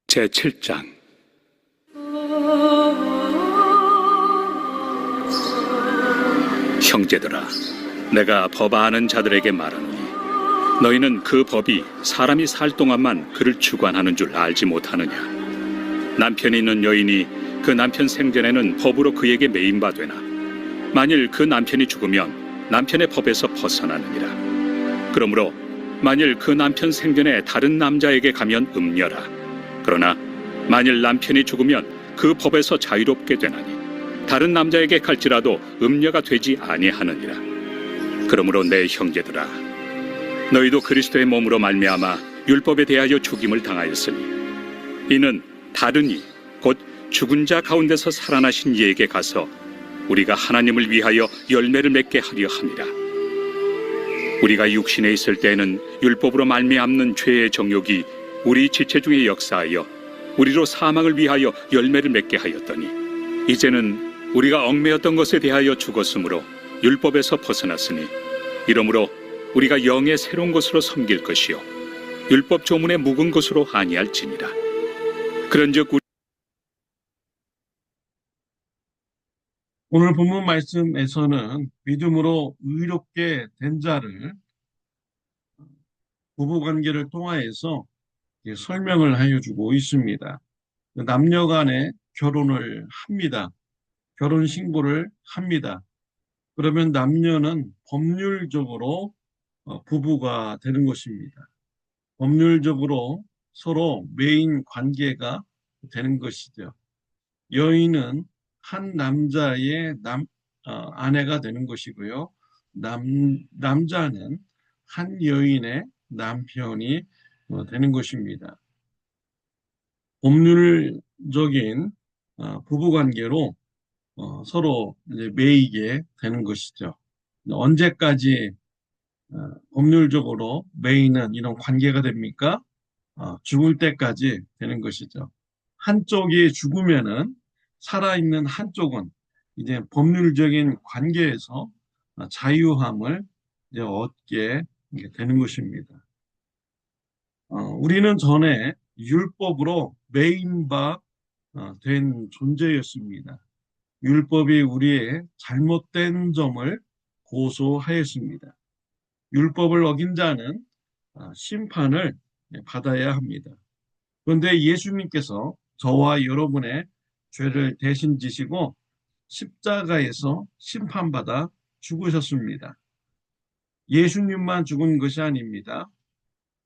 제7장. 형제들아, 내가 법 아는 자들에게 말하노니 너희는 그 법이 사람이 살 동안만 그를 주관하는 줄 알지 못하느냐. 남편이 있는 여인이 그 남편 생전에는 법으로 그에게 매인 바 되나 만일 그 남편이 죽으면 남편의 법에서 벗어나느니라. 그러므로 만일 그 남편 생전에 다른 남자에게 가면 음녀라. 그러나 만일 남편이 죽으면 그 법에서 자유롭게 되나니 다른 남자에게 갈지라도 음녀가 되지 아니하느니라. 그러므로 내 형제들아, 너희도 그리스도의 몸으로 말미암아 율법에 대하여 죽임을 당하였으니 이는 다른 이 곧 죽은 자 가운데서 살아나신 이에게 가서 우리가 하나님을 위하여 열매를 맺게 하려 함이라. 우리가 육신에 있을 때에는 율법으로 말미암는 죄의 정욕이 우리 지체 중에 역사하여 우리로 사망을 위하여 열매를 맺게 하였더니 이제는 우리가 얽매였던 것에 대하여 죽었으므로 율법에서 벗어났으니 이러므로 우리가 영의 새로운 것으로 섬길 것이요 율법 조문의 묵은 것으로 아니할지니라. 그런즉 오늘 본문 말씀에서는 믿음으로 의롭게 된 자를 부부관계를 통하여서 설명을 하여주고 있습니다. 남녀 간에 결혼을 합니다. 결혼 신고를 합니다. 그러면 남녀는 법률적으로 부부가 되는 것입니다. 법률적으로 서로 매인 관계가 되는 것이죠. 여인은 한 남자의 아내가 되는 것이고요. 남자는 한 여인의 남편이 되는 것입니다. 법률적인 부부관계로 서로 이제 매이게 되는 것이죠. 언제까지 법률적으로 매이는 이런 관계가 됩니까? 죽을 때까지 되는 것이죠. 한쪽이 죽으면은 살아있는 한쪽은 이제 법률적인 관계에서 자유함을 이제 얻게 되는 것입니다. 우리는 전에 율법으로 매인 바 된 존재였습니다. 율법이 우리의 잘못된 점을 고소하였습니다. 율법을 어긴 자는 심판을 받아야 합니다. 그런데 예수님께서 저와 여러분의 죄를 대신 지시고 십자가에서 심판받아 죽으셨습니다. 예수님만 죽은 것이 아닙니다.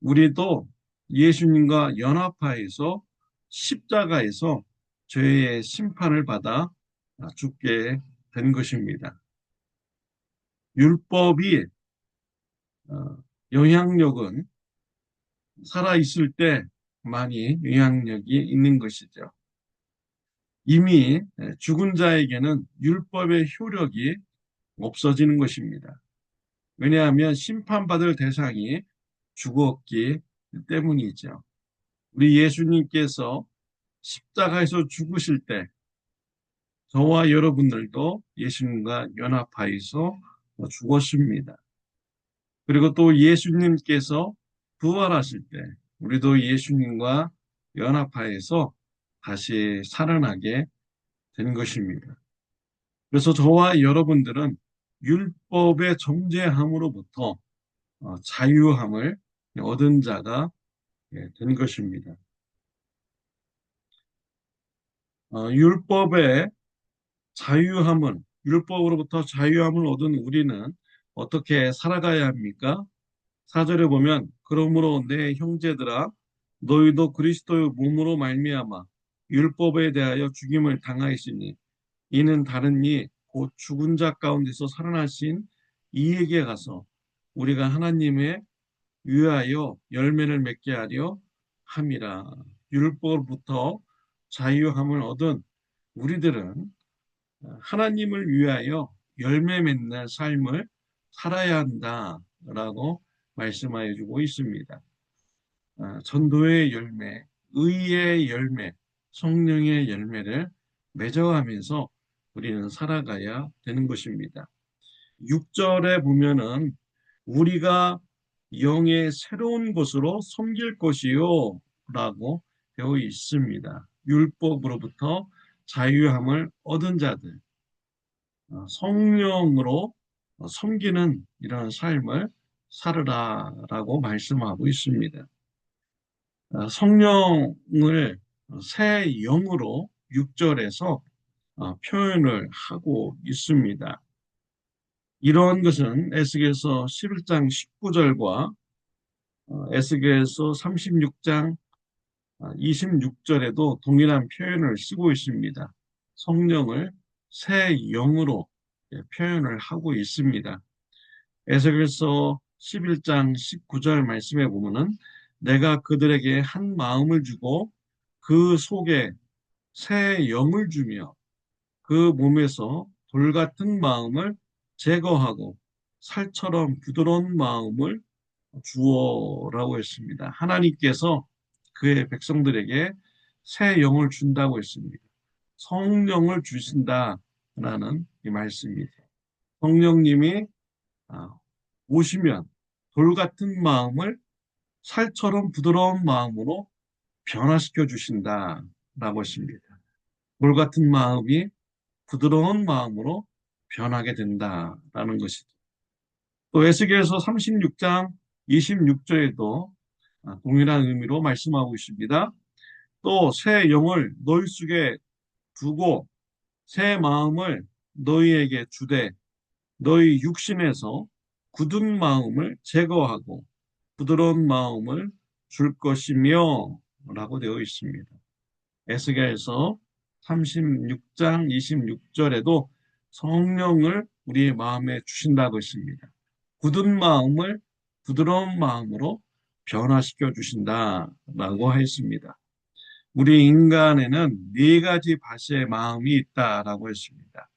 우리도 예수님과 연합하여서 십자가에서 죄의 심판을 받아 죽게 된 것입니다. 율법이 영향력은 살아있을 때 많이 영향력이 있는 것이죠. 이미 죽은 자에게는 율법의 효력이 없어지는 것입니다. 왜냐하면 심판받을 대상이 죽었기 때문이죠. 우리 예수님께서 십자가에서 죽으실 때 저와 여러분들도 예수님과 연합하여서 죽었습니다. 그리고 또 예수님께서 부활하실 때 우리도 예수님과 연합하여서 다시 살아나게 된 것입니다. 그래서 저와 여러분들은 율법의 정죄함으로부터 자유함을 얻은 자가 된 것입니다. 율법의 율법으로부터 자유함을 얻은 우리는 어떻게 살아가야 합니까? 4절에 보면 그러므로 내 형제들아 너희도 그리스도의 몸으로 말미암아 율법에 대하여 죽임을 당하였으니 이는 다른 이 곧 죽은 자 가운데서 살아나신 이에게 가서 우리가 하나님의 위하여 열매를 맺게 하려 함이라. 율법으로부터 자유함을 얻은 우리들은 하나님을 위하여 열매 맺는 삶을 살아야 한다라고 말씀하여 주고 있습니다. 전도의 열매, 의의 열매, 성령의 열매를 맺어가면서 우리는 살아가야 되는 것입니다. 6절에 보면은 우리가 영의 새로운 것으로 섬길 것이요 라고 되어 있습니다. 율법으로부터 자유함을 얻은 자들, 성령으로 섬기는 이런 삶을 살으라라고 말씀하고 있습니다. 성령을 새 영으로 6절에서 표현을 하고 있습니다. 이러한 것은 에스겔서 11장 19절과 에스겔서 36장 26절에도 동일한 표현을 쓰고 있습니다. 성령을 새 영으로 표현을 하고 있습니다. 에스겔서 11장 19절 말씀에 보면은 내가 그들에게 한 마음을 주고 그 속에 새 영을 주며 그 몸에서 돌 같은 마음을 제거하고 살처럼 부드러운 마음을 주어라고 했습니다. 하나님께서 그의 백성들에게 새 영을 준다고 했습니다. 성령을 주신다라는 이 말씀입니다. 성령님이 오시면 돌 같은 마음을 살처럼 부드러운 마음으로 변화시켜 주신다라고 했습니다. 돌 같은 마음이 부드러운 마음으로 변하게 된다라는 것이죠. 또 에스겔서 36장 26절에도 동일한 의미로 말씀하고 있습니다. 또 새 영을 너희 속에 두고 새 마음을 너희에게 주되 너희 육신에서 굳은 마음을 제거하고 부드러운 마음을 줄 것이며 라고 되어 있습니다. 에스겔서 36장 26절에도 성령을 우리의 마음에 주신다고 했습니다. 굳은 마음을 부드러운 마음으로 변화시켜 주신다라고 했습니다. 우리 인간에는 네 가지 밭의 마음이 있다라고 했습니다.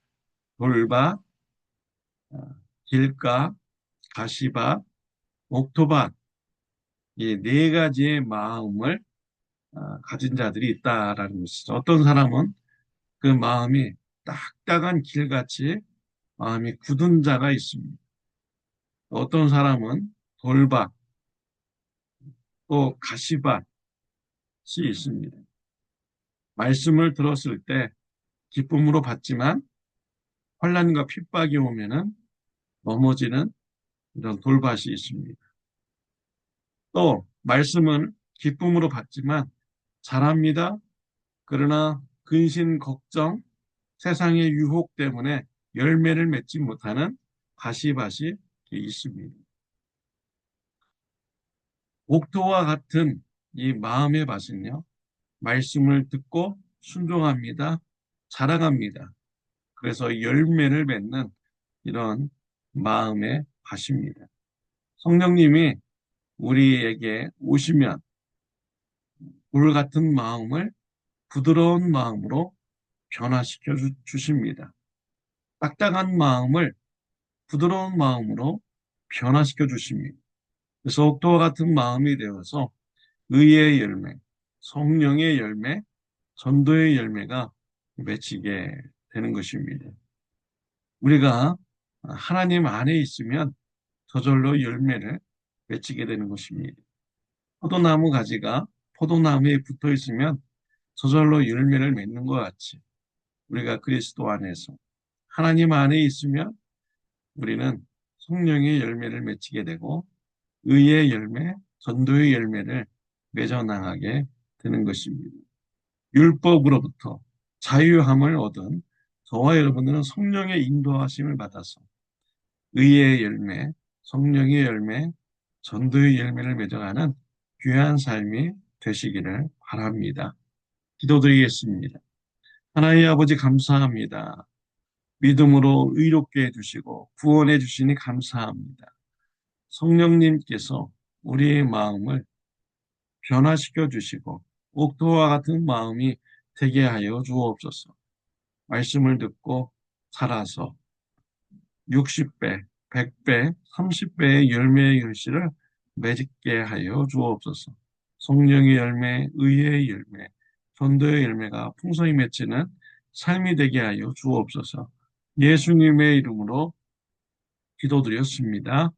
돌밭, 길가, 가시밭, 옥토밭, 이 네 가지의 마음을 가진 자들이 있다라는 것이죠. 어떤 사람은 그 마음이 딱딱한 길같이 마음이 굳은 자가 있습니다. 어떤 사람은 돌밭, 또 가시밭이 있습니다. 말씀을 들었을 때 기쁨으로 받지만 환난과 핍박이 오면은 넘어지는 이런 돌밭이 있습니다. 또 말씀은 기쁨으로 받지만 잘합니다. 그러나 근심, 걱정, 세상의 유혹 때문에 열매를 맺지 못하는 가시밭이 있습니다. 옥토와 같은 이 마음의 밭은요, 말씀을 듣고 순종합니다. 자라갑니다. 그래서 열매를 맺는 이런 마음의 밭입니다. 성령님이 우리에게 오시면 물 같은 마음을 부드러운 마음으로 변화시켜 주십니다. 딱딱한 마음을 부드러운 마음으로 변화시켜 주십니다. 그래서 옥토와 같은 마음이 되어서 의의 열매, 성령의 열매, 전도의 열매가 맺히게 되는 것입니다. 우리가 하나님 안에 있으면 저절로 열매를 맺히게 되는 것입니다. 포도나무 가지가 포도나무에 붙어 있으면 저절로 열매를 맺는 것 같이 우리가 그리스도 안에서 하나님 안에 있으면 우리는 성령의 열매를 맺히게 되고 의의 열매, 전도의 열매를 맺어 나가게 되는 것입니다. 율법으로부터 자유함을 얻은 저와 여러분들은 성령의 인도하심을 받아서 의의 열매, 성령의 열매, 전도의 열매를 맺어가는 귀한 삶이 되시기를 바랍니다. 기도드리겠습니다. 하나님 아버지 감사합니다. 믿음으로 의롭게 해주시고 구원해 주시니 감사합니다. 성령님께서 우리의 마음을 변화시켜 주시고 옥토와 같은 마음이 되게 하여 주옵소서. 말씀을 듣고 살아서 60배, 100배, 30배의 열매의 결실을 맺게 하여 주옵소서. 성령의 열매, 의의 열매, 전도의 열매가 풍성히 맺히는 삶이 되게 하여 주옵소서. 예수님의 이름으로 기도드렸습니다.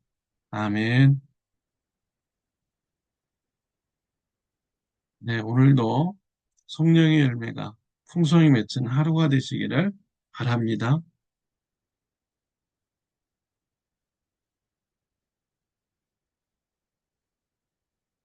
아멘. 네. 네, 오늘도 성령의 열매가 풍성히 맺힌 하루가 되시기를 바랍니다.